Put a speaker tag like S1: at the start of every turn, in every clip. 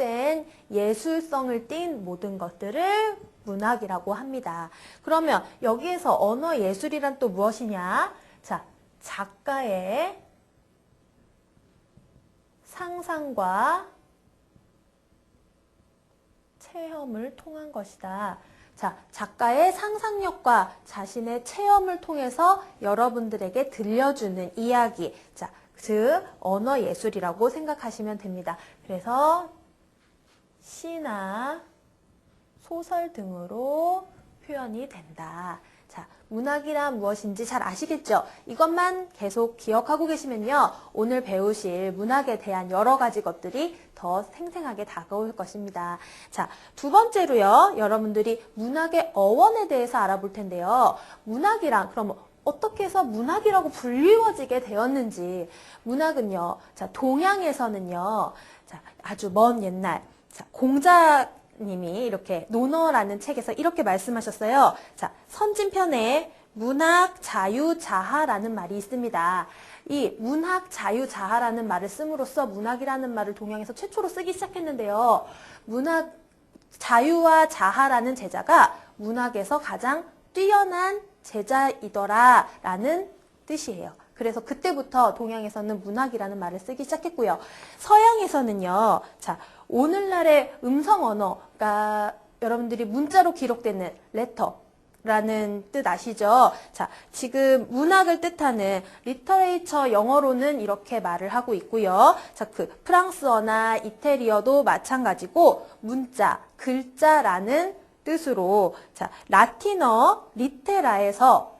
S1: 기록된 예술성을 띤 모든 것들을 문학이라고 합니다. 그러면 여기에서 언어 예술이란 또 무엇이냐? 자, 작가의 상상과 체험을 통한 것이다. 자, 작가의 상상력과 자신의 체험을 통해서 여러분들에게 들려주는 이야기. 자, 즉 언어 예술이라고 생각하시면 됩니다. 그래서 시나 소설 등으로 표현이 된다. 자, 문학이란 무엇인지 잘 아시겠죠? 이것만 계속 기억하고 계시면요, 오늘 배우실 문학에 대한 여러 가지 것들이 더 생생하게 다가올 것입니다. 자, 두 번째로요, 여러분들이 문학의 어원에 대해서 알아볼 텐데요. 문학이란 그럼 어떻게 해서 문학이라고 불리워지게 되었는지. 문학은요, 자, 동양에서는요, 자, 아주 먼 옛날, 자, 공자님이 이렇게 논어라는 책에서 이렇게 말씀하셨어요. 자, 선진편에 문학 자유자하라는 말이 있습니다. 이 문학 자유자하라는 말을 씀으로써 문학이라는 말을 동양에서 최초로 쓰기 시작했는데요. 문학 자유와 자하라는 제자가 문학에서 가장 뛰어난 제자이더라 라는 뜻이에요. 그래서 그때부터 동양에서는 문학이라는 말을 쓰기 시작했고요. 서양에서는요, 자, 오늘날의 음성 언어가 여러분들이 문자로 기록되는 레터라는 뜻 아시죠? 자, 지금 문학을 뜻하는 리터레이처 영어로는 이렇게 말을 하고 있고요. 자, 그 프랑스어나 이태리어도 마찬가지고 문자, 글자라는 뜻으로, 자, 라틴어 리테라에서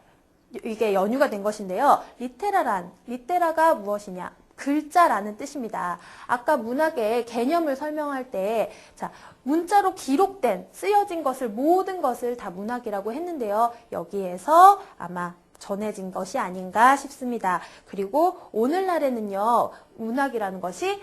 S1: 이게 연유가 된 것인데요. 리테라가 무엇이냐? 글자라는 뜻입니다. 아까 문학의 개념을 설명할 때, 자, 문자로 기록된, 쓰여진 것을, 모든 것을 다 문학이라고 했는데요. 여기에서 아마 전해진 것이 아닌가 싶습니다. 그리고 오늘날에는요, 문학이라는 것이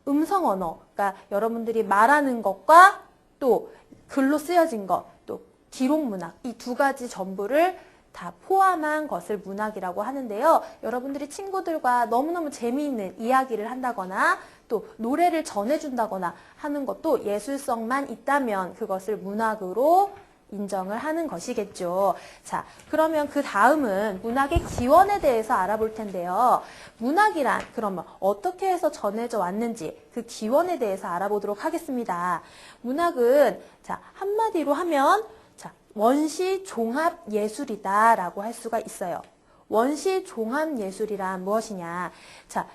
S1: 음성 언어, 그러니까 여러분들이 말하는 것과 또 글로 쓰여진 것, 또 기록 문학, 이 두 가지 전부를 다 포함한 것을 문학이라고 하는데요. 여러분들이 친구들과 너무너무 재미있는 이야기를 한다거나 또 노래를 전해준다거나 하는 것도 예술성만 있다면 그것을 문학으로 인정을 하는 것이겠죠. 자, 그러면 그 다음은 문학의 기원에 대해서 알아볼 텐데요. 문학이란 그러면 어떻게 해서 전해져 왔는지 그 기원에 대해서 알아보도록 하겠습니다. 문학은 자, 한마디로 하면 자, 원시 종합 예술이다라고 할 수가 있어요. 원시 종합 예술이란 무엇이냐? 자,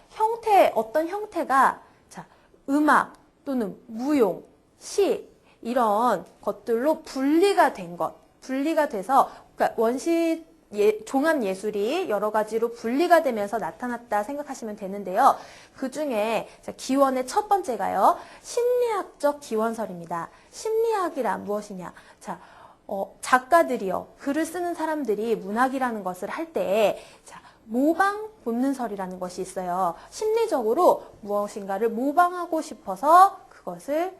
S1: 어떤 형태가 자, 음악 또는 무용, 시 이런 것들로 분리가 된 것, 분리가 돼서 그러니까 원시 종합 예술이 여러 가지로 분리가 되면서 나타났다 생각하시면 되는데요. 그 중에 기원의 첫 번째가요, 심리학적 기원설입니다. 심리학이란 무엇이냐? 자, 작가들이요, 글을 쓰는 사람들이 문학이라는 것을 할 때, 자, 모방 본능설이라는 것이 있어요. 심리적으로 무엇인가를 모방하고 싶어서 그것을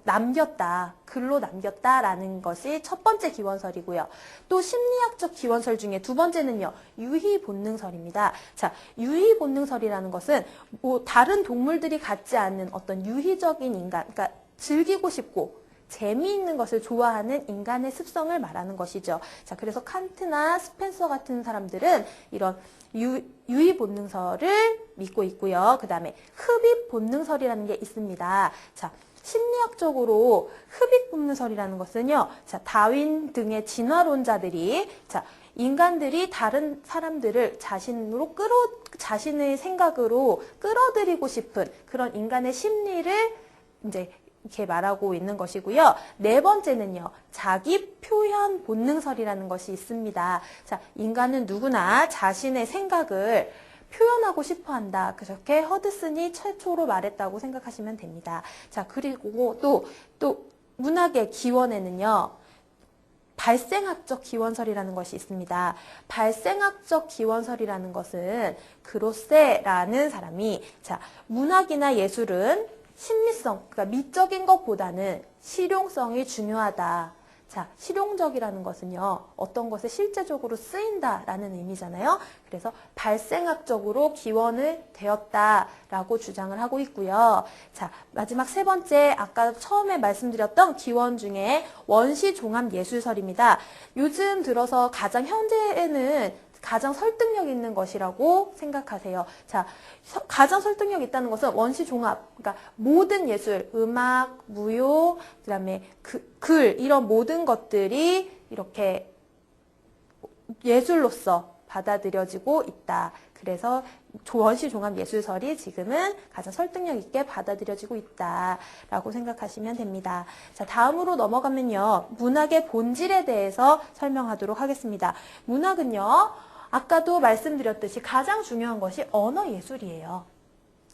S1: 남겼다, 글로 남겼다라는 것이 첫 번째 기원설이고요. 또 심리학적 기원설 중에 두 번째는요, 유희 본능설입니다. 자, 유희 본능설이라는 것은 뭐 다른 동물들이 갖지 않는 어떤 유희적인 인간, 그러니까 즐기고 싶고 재미있는 것을 좋아하는 인간의 습성을 말하는 것이죠. 자, 그래서 칸트나 스펜서 같은 사람들은 이런 유희 본능설을 믿고 있고요. 그 다음에 흡입 본능설이라는 게 있습니다. 자, 심리학적으로 흡입 본능설이라는 것은요, 자, 다윈 등의 진화론자들이 자, 인간들이 다른 사람들을 자신의 생각으로 끌어들이고 싶은 그런 인간의 심리를 이제 이렇게 말하고 있는 것이고요. 네 번째는요, 자기 표현 본능설이라는 것이 있습니다. 자, 인간은 누구나 자신의 생각을 표현하고 싶어 한다. 그렇게 허드슨이 최초로 말했다고 생각하시면 됩니다. 자, 그리고 또 문학의 기원에는요, 발생학적 기원설이라는 것이 있습니다. 발생학적 기원설이라는 것은 그로세라는 사람이 자, 문학이나 예술은 심미성, 그러니까 미적인 것보다는 실용성이 중요하다. 자, 실용적이라는 것은요, 어떤 것에 실제적으로 쓰인다라는 의미잖아요. 그래서 발생학적으로 기원을 되었다라고 주장을 하고 있고요. 자, 마지막 세 번째, 아까 처음에 말씀드렸던 기원 중에 원시종합예술설입니다. 요즘 들어서 가장 현재에는 가장 설득력 있는 것이라고 생각하세요. 자, 가장 설득력 있다는 것은 원시종합, 그러니까 모든 예술, 음악, 무용, 그다음에 글 이런 모든 것들이 이렇게 예술로서 받아들여지고 있다. 그래서 원시종합예술설이 지금은 가장 설득력 있게 받아들여지고 있다라고 생각하시면 됩니다. 자, 다음으로 넘어가면요. 문학의 본질에 대해서 설명하도록 하겠습니다. 문학은요. 아까도 말씀드렸듯이 가장 중요한 것이 언어예술이에요.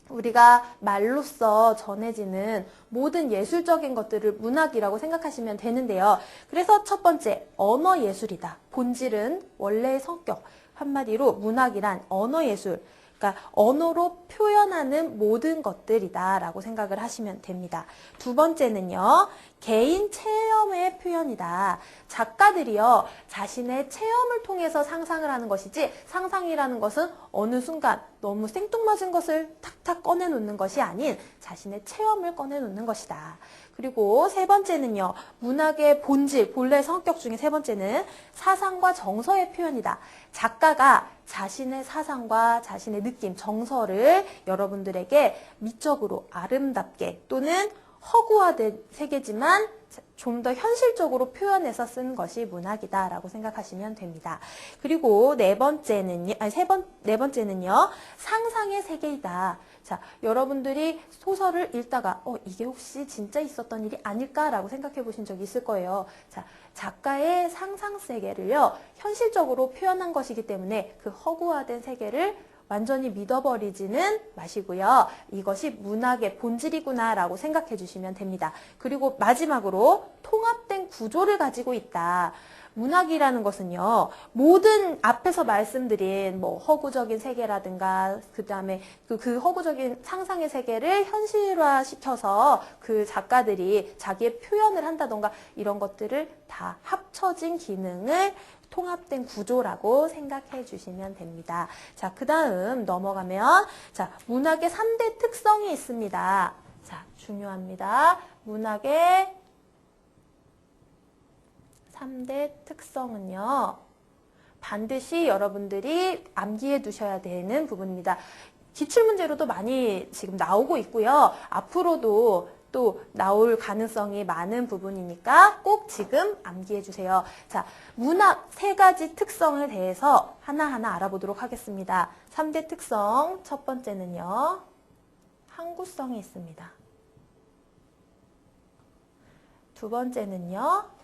S1: 우리가 말로써 전해지는 모든 예술적인 것들을 문학이라고 생각하시면 되는데요. 그래서 첫 번째, 언어예술이다. 본질은 원래의 성격. 한마디로 문학이란 언어예술. 그러니까 언어로 표현하는 모든 것들이다 라고 생각을 하시면 됩니다. 두 번째는요. 개인 체험의 표현이다. 작가들이요. 자신의 체험을 통해서 상상을 하는 것이지 상상이라는 것은 어느 순간 너무 생뚱맞은 것을 탁탁 꺼내놓는 것이 아닌 자신의 체험을 꺼내놓는 것이다. 그리고 세 번째는요. 문학의 본질, 본래 성격 중에 세 번째는 사상과 정서의 표현이다. 작가가 자신의 사상과 자신의 느낌, 정서를 여러분들에게 미적으로 아름답게 또는 허구화된 세계지만 좀 더 현실적으로 표현해서 쓴 것이 문학이다라고 생각하시면 됩니다. 그리고 네 번째는요, 상상의 세계이다. 자, 여러분들이 소설을 읽다가 이게 혹시 진짜 있었던 일이 아닐까라고 생각해 보신 적이 있을 거예요. 자, 작가의 상상 세계를요, 현실적으로 표현한 것이기 때문에 그 허구화된 세계를 완전히 믿어버리지는 마시고요. 이것이 문학의 본질이구나라고 생각해 주시면 됩니다. 그리고 마지막으로 통합된 구조를 가지고 있다. 문학이라는 것은요. 모든 앞에서 말씀드린 뭐 허구적인 세계라든가 그다음에 그 허구적인 상상의 세계를 현실화시켜서 그 작가들이 자기의 표현을 한다던가 이런 것들을 다 합쳐진 기능을 통합된 구조라고 생각해 주시면 됩니다. 자, 그 다음 넘어가면 자, 문학의 3대 특성이 있습니다. 자, 중요합니다. 문학의 3대 특성은요. 반드시 여러분들이 암기해 두셔야 되는 부분입니다. 기출문제로도 많이 지금 나오고 있고요. 앞으로도 또 나올 가능성이 많은 부분이니까 꼭 지금 암기해 주세요. 자, 문학 세 가지 특성에 대해서 하나하나 알아보도록 하겠습니다. 3대 특성 첫 번째는요. 항구성이 있습니다. 두 번째는요.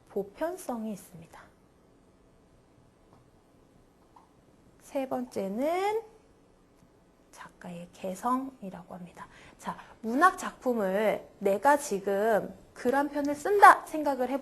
S1: 보편성이 있습니다. 세 번째는 작가의 개성이라고 합니다. 자, 문학 작품을 내가 지금 글 한 편을 쓴다 생각을 해보세요.